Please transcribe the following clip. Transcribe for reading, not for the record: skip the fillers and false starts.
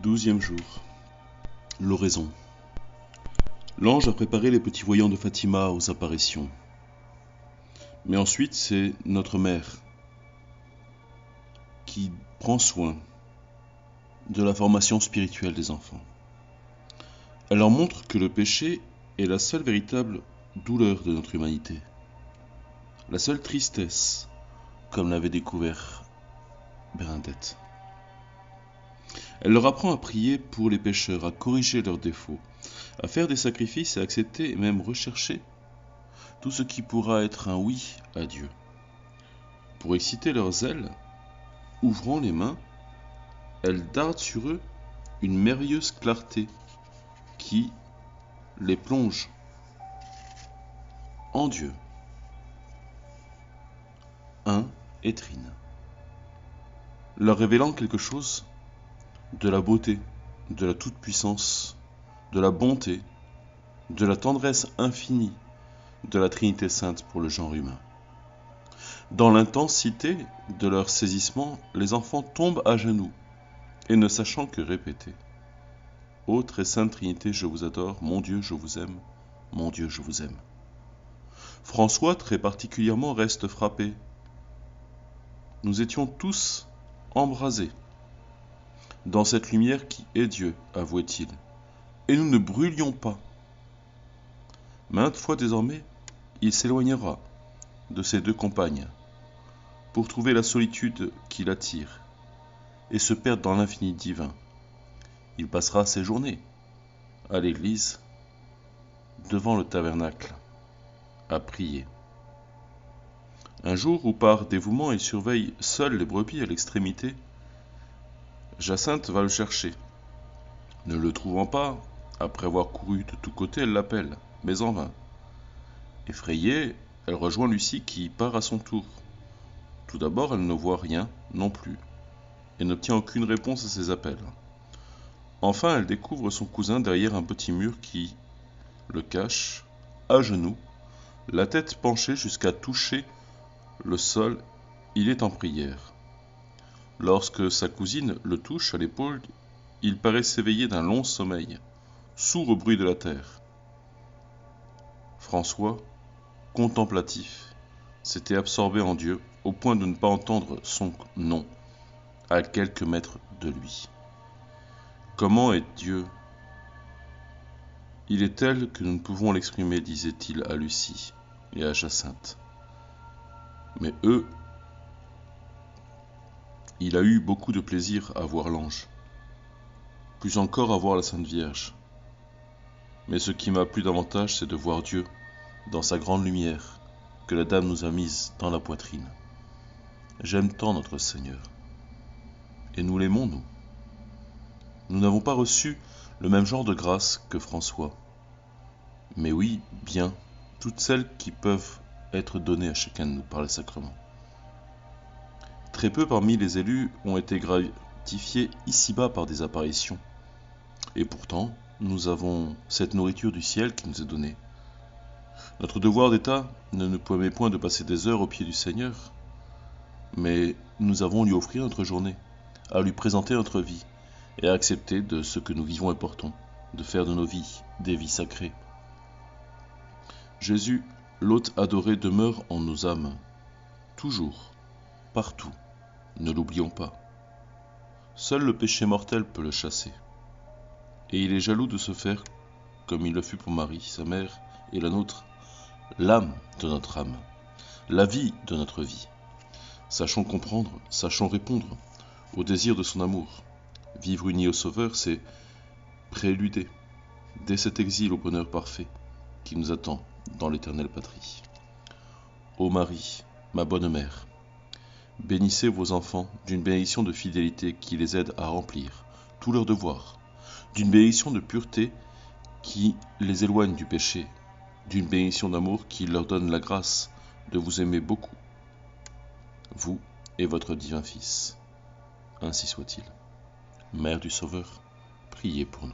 12e jour. L'oraison. L'ange a préparé les petits voyants de Fatima aux apparitions. Mais ensuite, c'est notre mère qui prend soin de la formation spirituelle des enfants. Elle leur montre que le péché est la seule véritable douleur de notre humanité, la seule tristesse, comme l'avait découvert Bernadette. Elle leur apprend à prier pour les pécheurs, à corriger leurs défauts, à faire des sacrifices et à accepter et même rechercher tout ce qui pourra être un oui à Dieu. Pour exciter leurs ailes, ouvrant les mains, elle darde sur eux une merveilleuse clarté qui les plonge en Dieu. Un et trine, leur révélant quelque chose de la beauté, de la toute-puissance, de la bonté, de la tendresse infinie de la Trinité Sainte pour le genre humain. Dans l'intensité de leur saisissement, les enfants tombent à genoux et ne sachant que répéter « Ô très sainte Trinité, je vous adore, mon Dieu, je vous aime, mon Dieu, je vous aime. » François, très particulièrement, reste frappé. Nous étions tous embrasés dans cette lumière qui est Dieu, avouait-il, et nous ne brûlions pas. Maintes fois désormais, il s'éloignera de ses deux compagnes pour trouver la solitude qui l'attire et se perdre dans l'infini divin. Il passera ses journées à l'église, devant le tabernacle, à prier. Un jour où par dévouement il surveille seul les brebis à l'extrémité, Jacinthe va le chercher. Ne le trouvant pas, après avoir couru de tous côtés, elle l'appelle, mais en vain. Effrayée, elle rejoint Lucie qui part à son tour. Tout d'abord, elle ne voit rien non plus et n'obtient aucune réponse à ses appels. Enfin, elle découvre son cousin derrière un petit mur qui le cache, à genoux, la tête penchée jusqu'à toucher le sol. Il est en prière. Lorsque sa cousine le touche à l'épaule, il paraît s'éveiller d'un long sommeil, sourd au bruit de la terre. François, contemplatif, s'était absorbé en Dieu au point de ne pas entendre son nom à quelques mètres de lui. Comment est Dieu ? Il est tel que nous ne pouvons l'exprimer, disait-il à Lucie et à Jacinthe. Mais eux, il a eu beaucoup de plaisir à voir l'ange, plus encore à voir la Sainte Vierge. Mais ce qui m'a plu davantage, c'est de voir Dieu dans sa grande lumière que la Dame nous a mise dans la poitrine. J'aime tant notre Seigneur. Et nous l'aimons, nous. Nous n'avons pas reçu le même genre de grâce que François. Mais oui, bien, toutes celles qui peuvent être données à chacun de nous par les sacrements. Très peu parmi les élus ont été gratifiés ici-bas par des apparitions. Et pourtant, nous avons cette nourriture du ciel qui nous est donnée. Notre devoir d'État ne nous permet point de passer des heures au pied du Seigneur, mais nous avons à lui offrir notre journée, à lui présenter notre vie, et à accepter de ce que nous vivons et portons, de faire de nos vies des vies sacrées. Jésus, l'hôte adoré, demeure en nos âmes, toujours, partout, ne l'oublions pas. Seul le péché mortel peut le chasser, et il est jaloux de se faire, comme il le fut pour Marie, sa mère, et la nôtre, l'âme de notre âme, la vie de notre vie. Sachons comprendre, sachons répondre au désir de son amour. Vivre unis au Sauveur, c'est préluder, dès cet exil au bonheur parfait qui nous attend dans l'éternelle patrie. Ô Marie, ma bonne mère, bénissez vos enfants d'une bénédiction de fidélité qui les aide à remplir tous leurs devoirs, d'une bénédiction de pureté qui les éloigne du péché, d'une bénédiction d'amour qui leur donne la grâce de vous aimer beaucoup, vous et votre divin Fils. Ainsi soit-il. Mère du Sauveur, priez pour nous.